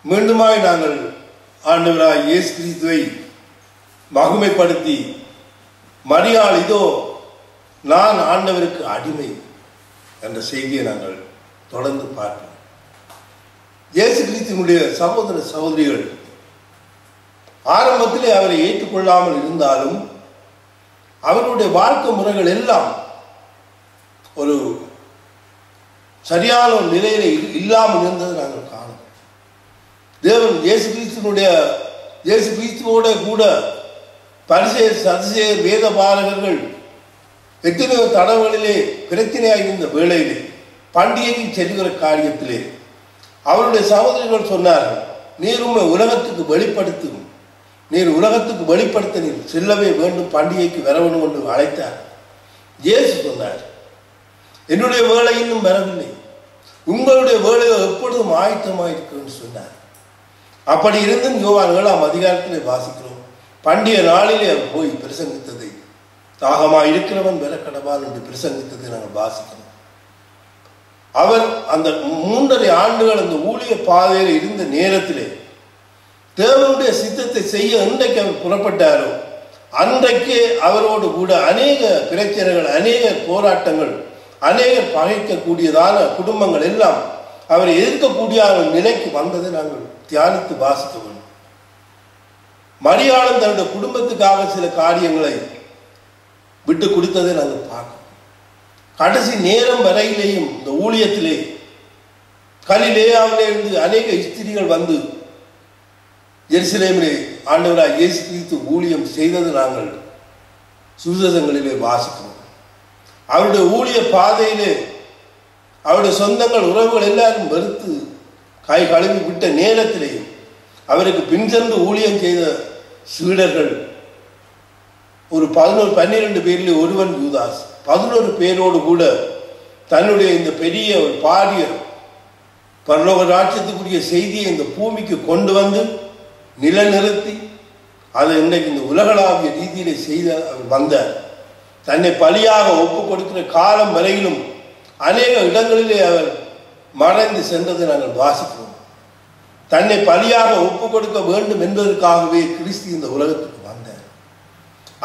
மீண்டுமாய் நாங்கள் ஆண்டவராய் இயேசு கிறிஸ்துவை மகிமைப்படுத்தி மரியாள் இதோ நான் ஆண்டவருக்கு அடிமை என்ற செய்தியை நாங்கள் தொடர்ந்து பார்ப்போம். இயேசு கிறிஸ்துவினுடைய சகோதர சகோதரிகள் ஆரம்பத்திலே அவரை ஏற்றுக்கொள்ளாமல் இருந்தாலும் அவருடைய வாழ்க்கை முறைகள் எல்லாம் ஒரு சரியான ஒரு நிலையில இல்லாமல் இருந்தது நாங்கள் காணும். தேவன் இயேசு கிறிஸ்துவோட கூட பரிசேயர் சதுசேயர் வேத பாரகர்கள் எத்தனையோ தடவைகளிலே பிரச்சனையாக இருந்த வேளையிலே பண்டிகைக்கு செல்கிற காரியத்திலே அவருடைய சகோதரர்கள் சொன்னார்கள், நீர் உண்மை உலகத்துக்கு வெளிப்படுத்தும், நீர் உலகத்துக்கு வெளிப்படுத்த நீர் செல்லவே வேண்டும், பண்டிகைக்கு வர வேண்டும் என்று அழைத்தார். இயேசு சொன்னார், என்னுடைய வேலை இன்னும் வரவில்லை, உங்களுடைய வேலையோ எப்பொழுதும் ஆயத்தமாயிருக்குன்னு சொன்னார். அப்படி இருந்தும் யோவான் 7ஆம் அதிகாரத்திலே வாசிக்கிறோம், பண்டிகை நாளிலே அவர் போய் பிரசங்கித்ததை, தாகமா இருக்கிறவன் பெற கடவான் என்று பிரசங்கித்ததை நாங்கள் வாசிக்கிறோம். அவர் அந்த 3.5 ஆண்டுகள் அந்த ஊழிய பாதையில் இருந்த நேரத்திலே தேவனுடைய சித்தத்தை செய்ய இன்றைக்கு அவர் புறப்பட்டாரோ அன்றைக்கே அவரோடு கூட அநேக பிரச்சனைகள், அநேக போராட்டங்கள், அநேகர் பகைக்கக்கூடியதான குடும்பங்கள் எல்லாம் அவரை எதிர்க்கக்கூடிய நிலைக்கு வந்ததை நாங்கள் தியானித்து வாசிக்க வேண்டும். மரியாளும் தன்னுடைய குடும்பத்துக்காக சில காரியங்களை விட்டு கொடுத்ததை நாங்கள் பார்க்கணும். கடைசி நேரம் வரையிலேயும் இந்த ஊழியத்திலே கலிலேயாவிலே இருந்து அநேக ஸ்திரீகள் வந்து எருசலேமிலே ஆண்டவராய் இயேசு கிறிஸ்து ஊழியம் செய்தது நாங்கள் சுவிசேஷங்களிலே வாசிக்கிறோம். அவருடைய ஊழிய பாதையிலே அவருடைய சொந்தங்கள் உறவுகள் எல்லாரும் வெறுத்து கை கழுவி விட்ட நேரத்திலேயும் அவருக்கு பின் சென்று ஊழியம் செய்த சீடர்கள் ஒரு 11-12 பேரிலே ஒருவன் யூதாஸ் 11 பேரோடு கூட தன்னுடைய இந்த பெரிய ஒரு பாரிய பரலோக ராஜ்யத்துக்குரிய செய்தியை இந்த பூமிக்கு கொண்டு வந்து நிலைநிறுத்தி அதை இன்றைக்கு இந்த உலகளாவிய ரீதியிலே செய்த அவர் வந்தார். தன்னை பலியாக ஒப்பு கொடுக்கிற காலம் வரையிலும் அநேக இடங்களிலே அவர் மறைந்து சென்றதை நாங்கள் வாசிக்கிறோம். தன்னை பலியாக ஒப்பு கொடுக்க வேண்டும் என்பதற்காகவே கிறிஸ்து இந்த உலகத்துக்கு வந்தார்.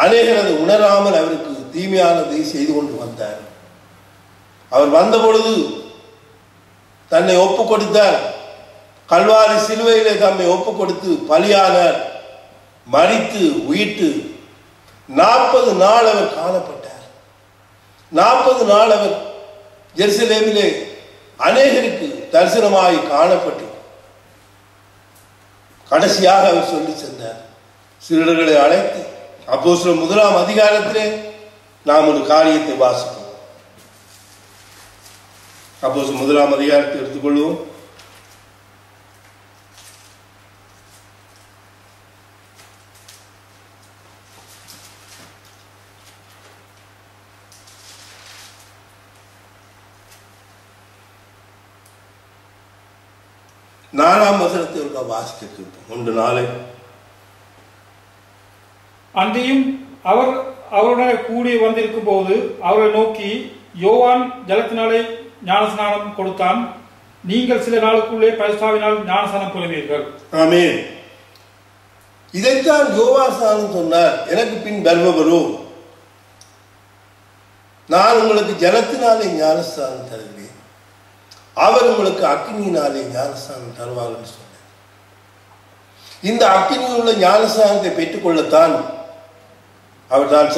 அநேகர் அதை உணராமல் அவருக்கு தீமையானதை செய்து கொண்டு வந்தார். அவர் வந்த பொழுது தன்னை ஒப்பு கொடுத்தார். கல்வாரி சிலுவையிலே தம்மை ஒப்பு கொடுத்து பலியானார். மரித்து உயிர்த்து 40 நாள் அவர் காணப்பட்டார். 40 நாள் அவர் எருசலேமிலே அநேகருக்கு தரிசனமாய் காணப்பட்டு கடைசியாக அவர் சொல்லி சென்றார். சீடர்களை அழைத்து அப்போஸ்தலர் 1ஆம் அதிகாரத்திலே நாம் ஒரு காரியத்தை வாசிப்போம். அப்போஸ்தலர் 1ஆம் அதிகாரத்தை எடுத்துக்கொள்வோம். நாலாம் வசனத்தை வாசிக்க 1:4. அன்றியும் அவர் அவருடைய கூடி வந்திருக்கும் போது அவரை நோக்கி, யோவான் ஜலத்தினாலே ஞானஸ்நானம் கொடுத்தான், நீங்கள் சில நாளுக்குள்ளே பரிசுத்தாவினால் ஞானஸ்நானம் பெறுவீர்கள். ஆமென். இதைத்தான் யோவான் சொன்னார், எனக்கு பின் வருபவரோ நான் உங்களுக்கு ஜலத்தினாலே ஞானஸ்நானம் தருகிறேன், அவர் உங்களுக்கு அக்கினியினாலே ஞானஸ்நானம் தருவார் என்று சொன்னார். இந்த அக்கினியுள்ள ஞானஸ்நானத்தை பெற்றுக்கொள்ளத்தான் அவர் தான்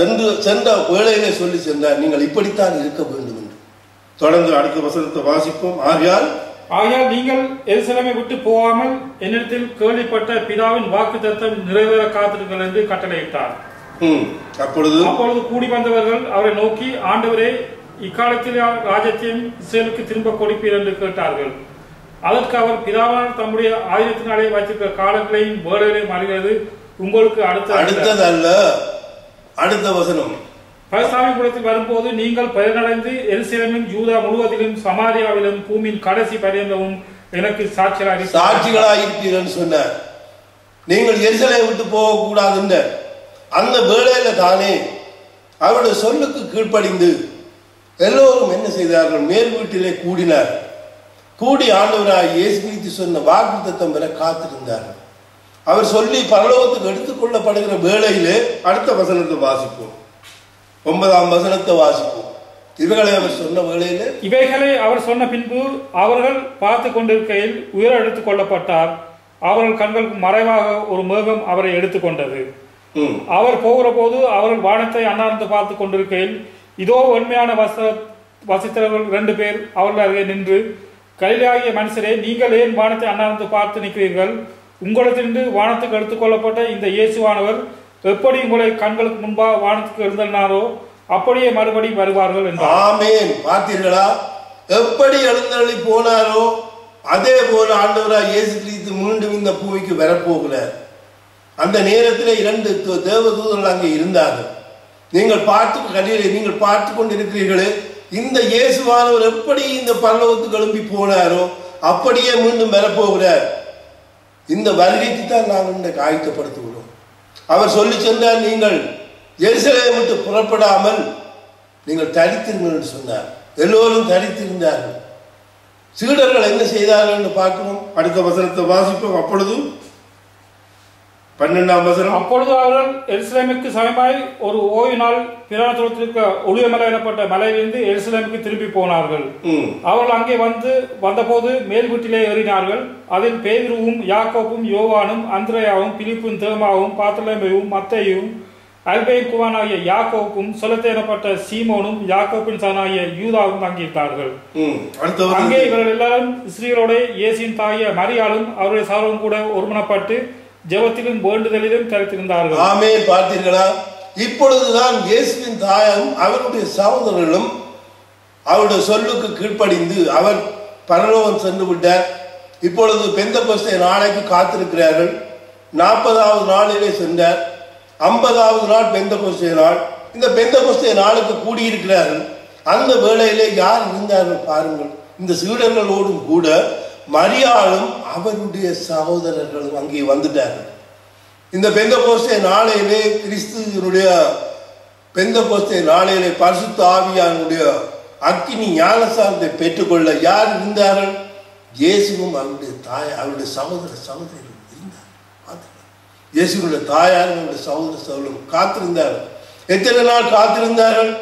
சென்ற வேளையிலே சொல்லி சென்றார், நீங்கள் இப்படித்தான் இருக்க வேண்டும் என்று. தொடர்ந்து அடுத்த வசனத்தை வாசிப்போம். ஆகையால் நீங்கள் எருசலேமை விட்டு போகாமல் என்னிடத்தில் கேள்விப்பட்ட பிதாவின் வாக்குத்தத்தம் நிறைவேற காத்திருங்கள் என்று கட்டளையிட்டார். அப்பொழுது கூடி வந்தவர்கள் அவரை நோக்கி, ஆண்டவரே, இக்காலத்தில் ராஜ்யத்தையும் இஸ்ரேலுக்கு திரும்ப கொடுப்பீர் என்று கேட்டார்கள். அதற்கு அவர், பிதாவால் தம்முடைய ஆயுதத்தினாலே வைத்திருக்கிற காலங்களையும் வேளைகளையும் அறிகிறது, உங்களுக்கு அடுத்ததல்ல. அடுத்த வசனம், பரிசுத்தாவின் வரும்போது நீங்கள் பயனடைந்து எருசலேமிலும் யூதா முழுவதிலும் சமாரியாவிலும் பூமியின் கடைசி பரியந்தமும் எனக்கு சாட்சிகளாயிருப்பீர்கள் சொன்னார். நீங்கள் எருசலேமை விட்டு போக கூடாது. அந்த வேளையில தானே அவருடைய சொல்லுக்கு கீழ்ப்படிந்து எல்லோரும் என்ன செய்தார்கள், மேல் வீட்டிலே கூடினார். கூடி ஆண்டவராய் இயேசு கிறிஸ்து சொன்ன வாக்குத்தத்தம் பெற காத்திருந்தார்கள். அவர் சொல்லி பரலோகத்துக்கு எடுத்துக்கொள்ளப்படுகிற வேளையிலே அடுத்த வசனத்தை வாசிப்போம். 9ஆம் வசனத்தை வாசிப்போம். இவைகளை அவர் சொன்ன வேளையிலே, இவைகளை அவர் சொன்ன பின்பு அவர்கள் பார்த்து கொண்டிருக்கையில் உயிர் எடுத்துக் கொள்ளப்பட்டார். அவர்கள் கண்களுக்கு மறைவாக ஒரு மேகம் அவரை எடுத்துக்கொண்டது. அவர் போகிற போது அவர்கள் வானத்தை அண்ணார்ந்து பார்த்து கொண்டிருக்கையில் இதோ உண்மையான வசித்தவர்கள் 2 பேர் அவர்கள் அருகே நின்று, கலிலேயாகிய மனுஷரே, நீங்கள் ஏன் வானத்தை அண்ணார்ந்து பார்த்து நிற்கிறீர்கள்? உங்களிடத்திலிருந்து வானத்துக்கு எடுத்துக்கொள்ளப்பட்ட இந்த இயேசுவானவர் எப்படி உங்களை கண்களுக்கு முன்பாக வானத்துக்கு எழுந்தனாரோ அப்படியே மறுபடி வருவார்கள் என்றார். ஆமென். பார்த்தீர்களா? எப்படி எழுந்தருளி போனாரோ அதே போல ஆண்டவராய் இயேசு கிறிஸ்து மீண்டும் இந்த பூமிக்கு வரப்போகிறார். அந்த நேரத்தில் 2 தேவதூதர்கள் அங்கே இருந்தார்கள். நீங்கள் பார்த்து கொண்டிருக்கிறீர்களே, இந்த இயேசுவானவர் எப்படி இந்த பரலோகத்துக்கு எழும்பி போனாரோ அப்படியே மீண்டும் வரப்போகிறார். இந்த வருகைக்கு தான் நாங்கள் இன்றைக்கு ஆயத்தப்படுத்துகிறோம். அவர் சொல்லி சென்றார், நீங்கள் எருசலேமை விட்டு புறப்படாமல் நீங்கள் தரித்திருங்கள் என்று சொன்னார். எல்லோரும் தரித்திருந்தார்கள். சீடர்கள் என்ன செய்தார்கள் என்று பார்க்கிறோம். அடுத்த வசனத்தை வாசிப்போம். அப்பொழுது 12ஆம் வசனம், அப்பொழுது அவர்கள் எருசலேமுக்கு சமமாய் ஒரு ஓய்வு நாள் பிரயாணத்திற்கு ஒளியமலை எனப்பட்ட மலையிலிருந்து எருசலேமுக்கு திரும்பி போனார்கள். அவர்கள் அங்கே வந்தபோது மேல் வீட்டிலே ஏறினார்கள். அதில் பேதுருவும் யாக்கோப்பும் யோவானும் அந்திரேயாவும் பிலிப்பும் தேமாவும் பாத்தலமேயும் மத்தேயும் அல்பேயின் குமாரனாகிய யாக்கோப்பும் சொலத்தே எனப்பட்ட சீமோனும் யாக்கோப்பின் சனாகிய யூதாவும் தங்கியிருந்தார்கள். அங்கே இவர்கள் எல்லாரும் ஸ்ரீகளோட இயேசுவின் தாகிய மரியாளும் அவருடைய சகோதரரும் கூட ஒருமனப்பட்டு ஜெபத்திலும் வேண்டுதலிலும் தரித்திருந்தார்கள். ஆமென். பார்த்தீர்களா? இப்பொழுதுதான் இயேசுவின் தாயும் அவருடைய சகோதரர்களும் அவருடைய சொல்லுக்கு கீழ்ப்படிந்து அவர் பரலோகம் சென்று விட்டார். இப்பொழுது பெந்தெகோஸ்தே நாளைக்கு காத்திருக்கிறார்கள். 40வது நாளிலே சென்றார். 50வது நாள் பெந்தெகோஸ்தே நாள். இந்த பெந்தெகோஸ்தே நாளுக்கு கூடியிருக்கிறார்கள். அந்த வேளையிலே யார் இருந்தார்கள் பாருங்கள். இந்த சீடர்களோடும் கூட மரியாளும் அவருடைய சகோதரர்களும் அங்கே வந்துட்டார்கள். இந்த பெந்தெகோஸ்தே நாளையிலே கிறிஸ்துவனுடைய பெந்தெகோஸ்தே நாளையிலே பரிசுத்த ஆவியானுடைய அக்கினி ஞானசாரத்தை பெற்றுக்கொள்ள யார் இருந்தார்கள்? இயேசுவும் அவருடைய அவருடைய சகோதரிகளும் இருந்தார். இயேசுடைய தாயார் அவருடைய சகோதரர்களும் காத்திருந்தார்கள். எத்தனை நாள் காத்திருந்தார்கள்?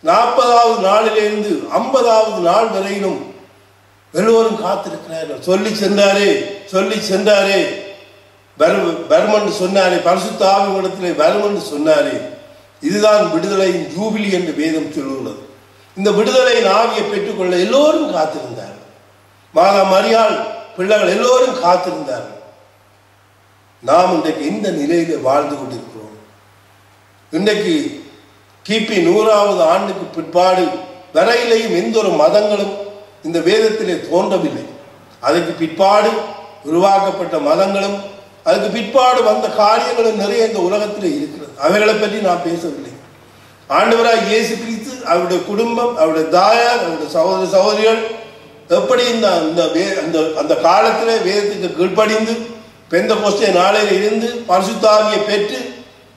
40வது நாளிலிருந்து 50வது நாள் வரையிலும் எல்லோரும் காத்திருக்கிறார்கள். சொல்லி சென்றாரே வருமன்று சொன்னாரே, பரிசுத்த ஆவியிடத்திலே வருமன்று சொன்னாரே. இதுதான் விடுதலையின் ஜூபிலி என்று வேதம் சொல்லுகிறது. இந்த விடுதலையின் ஆவியை பெற்றுக்கொள்ள எல்லோரும் காத்திருந்தார்கள். மாதா மரியாள் பிள்ளைகள் எல்லோரும் காத்திருந்தார்கள். நாம் இன்றைக்கு இந்த நிலையிலே வாழ்ந்து கொண்டிருக்கிறோம். இன்றைக்கு கிபி 100வது ஆண்டுக்கு பிற்பாடு வரையிலேயும் எந்த ஒரு மதங்களும் இந்த வேதத்திலே தோன்றவில்லை. அதுக்கு பிற்பாடு உருவாக்கப்பட்ட மதங்களும் அதுக்கு பிற்பாடு வந்த காரியங்களும் நிறைய இந்த உலகத்திலே இருக்கிறது. அவைகளை பற்றி நான் பேசவில்லை. ஆண்டவராய் இயேசு கிறிஸ்து, அவருடைய குடும்பம், அவருடைய தாயார், அவருடைய சகோதர சகோதரிகள் எப்படி அந்த காலத்திலே வேதத்துக்கு கீழ்ப்படிந்து பெந்தெகோஸ்தே நாளையில் இருந்து பரிசுத்த ஆவியை பெற்று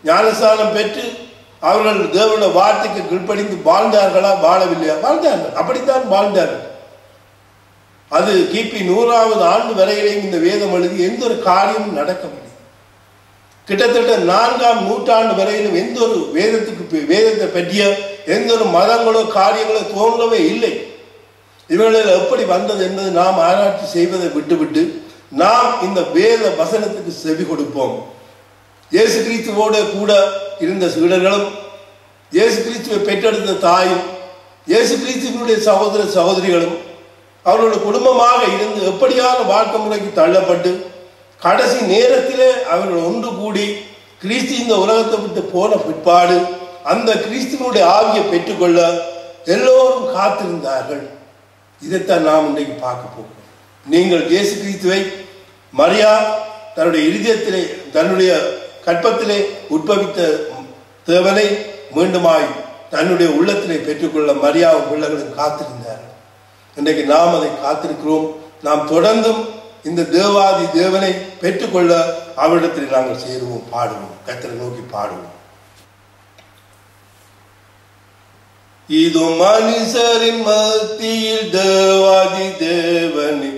ஞானஸ்நானம் பெற்று அவர்கள் தேவனுடைய வார்த்தைக்கு கீழ்ப்படிந்து வாழ்ந்தார்களா? வாழவில்லையா? வாழ்ந்தார்கள். அப்படித்தான் வாழ்ந்தார்கள். அது கிபி 100வது ஆண்டு வரையிலேயும் இந்த வேதம் எழுதி எந்த ஒரு காரியமும் நடக்கவில்லை. கிட்டத்தட்ட 4ஆம் நூற்றாண்டு வரையிலும் எந்த ஒரு வேதத்தை பற்றிய எந்த ஒரு மதங்களோ காரியங்களோ தோன்றவே இல்லை. இவர்களில் எப்படி வந்தது என்பது நாம் ஆராய்ச்சி செய்வதை விட்டுவிட்டு நாம் இந்த வேத வசனத்துக்கு செவி கொடுப்போம். இயேசு கிறிஸ்துவோடு கூட இருந்த சீடர்களும் இயேசு கிறிஸ்துவை பெற்றெடுத்த தாயும் இயேசு கிறிஸ்துவனுடைய சகோதர சகோதரிகளும் அவர்களுடைய குடும்பமாக இருந்து எப்படியான வாழ்க்கை முறைக்கு தள்ளப்பட்டு கடைசி நேரத்திலே அவர்கள் ஒன்று கூடி கிறிஸ்து இந்த உலகத்தை விட்டு போன பிற்பாடு அந்த கிறிஸ்துவனுடைய ஆவியை பெற்றுக்கொள்ள எல்லோரும் காத்திருந்தார்கள். இதைத்தான் நாம் இன்றைக்கு பார்க்க போகிறோம். நீங்கள் இயேசு கிறிஸ்துவை மரியா தன்னுடைய இருதயத்திலே தன்னுடைய கற்பத்திலே உட்பவித்த தேவனை மீண்டுமாய் தன்னுடைய உள்ளத்திலே பெற்றுக்கொள்ள மரியாவும் பிள்ளைகளும் காத்திருந்தார்கள். இன்றைக்கு நாம் அதை காத்திருக்கிறோம். நாம் தொடர்ந்தும் இந்த தேவாதி தேவனை பெற்றுக்கொள்ள அவரிடத்தில் நாங்கள் சேருவோம், பாடுவோம், கர்த்தரை நோக்கி பாடுவோம். இதோ மனுஷரின் மத்தியில் தேவாதி தேவனே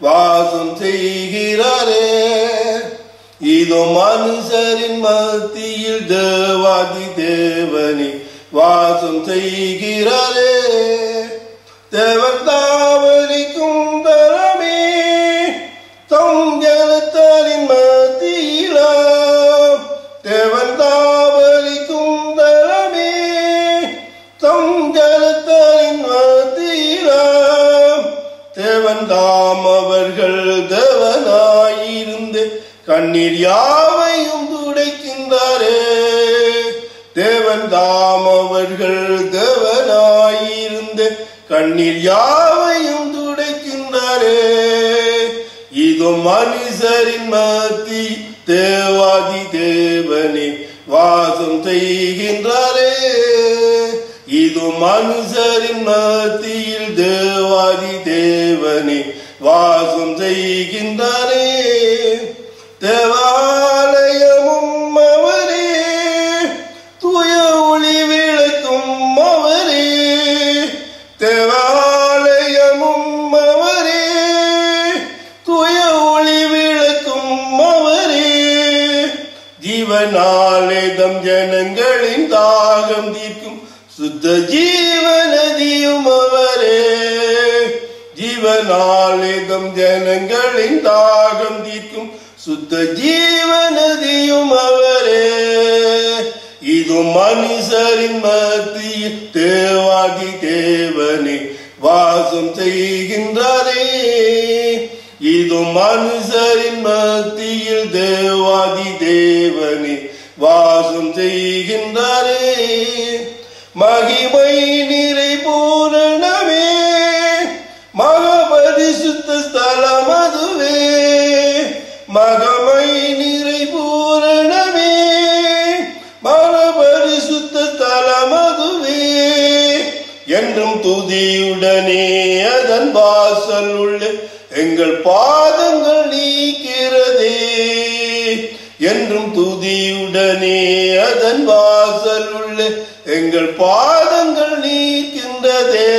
வாசம் செய்கிறாரே. இதோ மனுஷரின் மத்தியில் தேவாதி தேவனே வாசம் செய்கிறாரே. தேவன் தாவரிக்கும் தரமே தம் ஜனத்தாரின் மத்தியிலா. தேவன் தாவரிக்கும் தரமே தம் ஜனத்தாரின் மத்தியிலா. தேவன் தாம் அவர்கள் தேவனாயிருந்து கண்ணீர் யாவையும் துடைக்கின்றாரே. தேவன் தாம் அவர்கள் தேவனாயிருந்து கண்ணீர் யாவையும் துடைக்கின்றாரே. இதோ மனுஷரின் மத்தி தேவாதி தேவனே வாசம் செய்கின்றாரே. இதோ மனுஷரின் மத்தியில் தேவாதி தேவனே வாசம் செய்கின்றாரே. தேவாலயமும் அவரே தூய ஒளி விளக்கும் அவரே. தேவாலயமும் அவரே தூய ஒளி விளக்கும் அவரே. ஜீவனாலே தம் ஜனங்களின் தாகம் தீர்க்கும் சுத்த ஜீவநதியும் அவரே. ஜீவனாலே தம் ஜனங்களின் தாகம் தீர்க்கும் சுத்த ஜீவநதியும் அவரே. இதோ மனுஷரின் மத்தியில் தேவாதி தேவனே வாசம் செய்கின்றாரே. இதோ மனுஷரின் மத்தியில் தேவாதி தேவனே வாசம் செய்கின்றாரே. மகிமை நிறை பூரணமே மகாபரிசுத்த ஸ்தலம் அதுவே. மகிமை நிறை பூரணமே மகாபரிசுத்த ஸ்தலம் அதுவே. என்றும் துதியுடனே அதன் வாசல் உள்ள எங்கள் பாதங்கள் நீக்கிறதே. என்றும் துதியுடனே அதன் வாசல் உள்ள எங்கள் பாதங்கள் நீக்கின்றதே.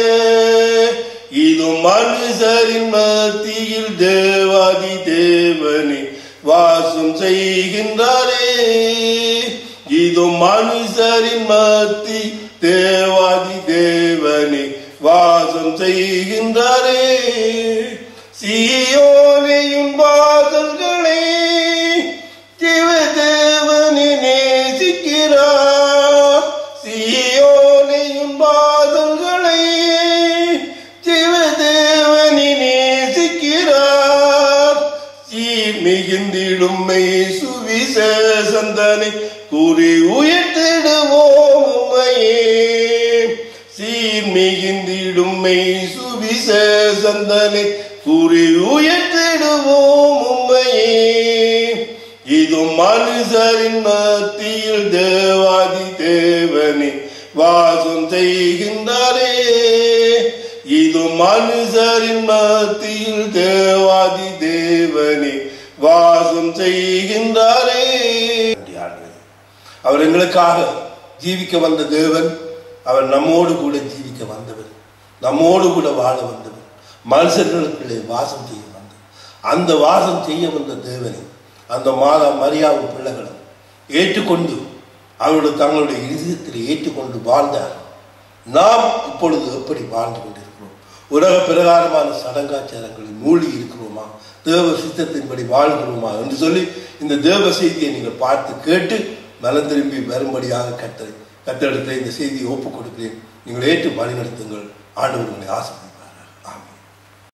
இதோ மனுஷரின் மத்தியில் தேவாதி தேவனே வாசம் செய்கின்றாரே. இதோ மனுஷரின் மத்தி தேவாதி தேவனே வாசம் செய்கின்றாரே. சீயோனையும் வாசல்களை தேவனே நேசிக்கிறார். சீயோனையும் வாசல்களை தேவனே நேசிக்கிறார். சீர் மிகுந்திடுமை சுவிசேஷந்தனை கூறி உயர்த்திடுவோம் உம்மையே. சீர் மிகுந்திடுமை சுவிசேஷந்தனை கூறி உயர்த்திடுவோம் உம்மையே. இதோ மனுஷரின் மத்தியில் தேவாதி தேவனே வாசம் செய்கின்றாரே. இதோ மனுஷரின் மத்தியில் தேவாதி தேவனே வாசம் செய்கின்றாரே. அவர் எங்களுக்காக ஜீவிக்க வந்த தேவன். அவர் நம்மோடு கூட ஜீவிக்க வந்தவர், நம்மோடு கூட வாழ வந்தவர், மனுஷர்களுக்குள்ளே வாசம் செய்ய வந்தவர். அந்த வாசம் செய்ய வந்த தேவனை அந்த மாதா மரியாவும் பிள்ளைகளும் ஏற்றுக்கொண்டு அவருடைய தங்களுடைய இதயத்தில் ஏற்றுக்கொண்டு வாழ்ந்தார். நாம் இப்பொழுது எப்படி வாழ்ந்து கொண்டிருக்கிறோம்? உலக பிரகாரமான சடங்காச்சாரங்களில் மூழ்கி இருக்கிறோமா? தேவ சித்தத்தின்படி வாழ்கிறோமா என்று சொல்லி இந்த தேவ செய்தியை நீங்கள் பார்த்து கேட்டு மனம் திரும்பி வரும்படியாக கத்தரிடத்தில் இந்த செய்தியை ஒப்புக் கொடுக்கிறேன். நீங்கள் ஏற்று வழிநடத்துங்கள். ஆண்டவர் உங்களை ஆசை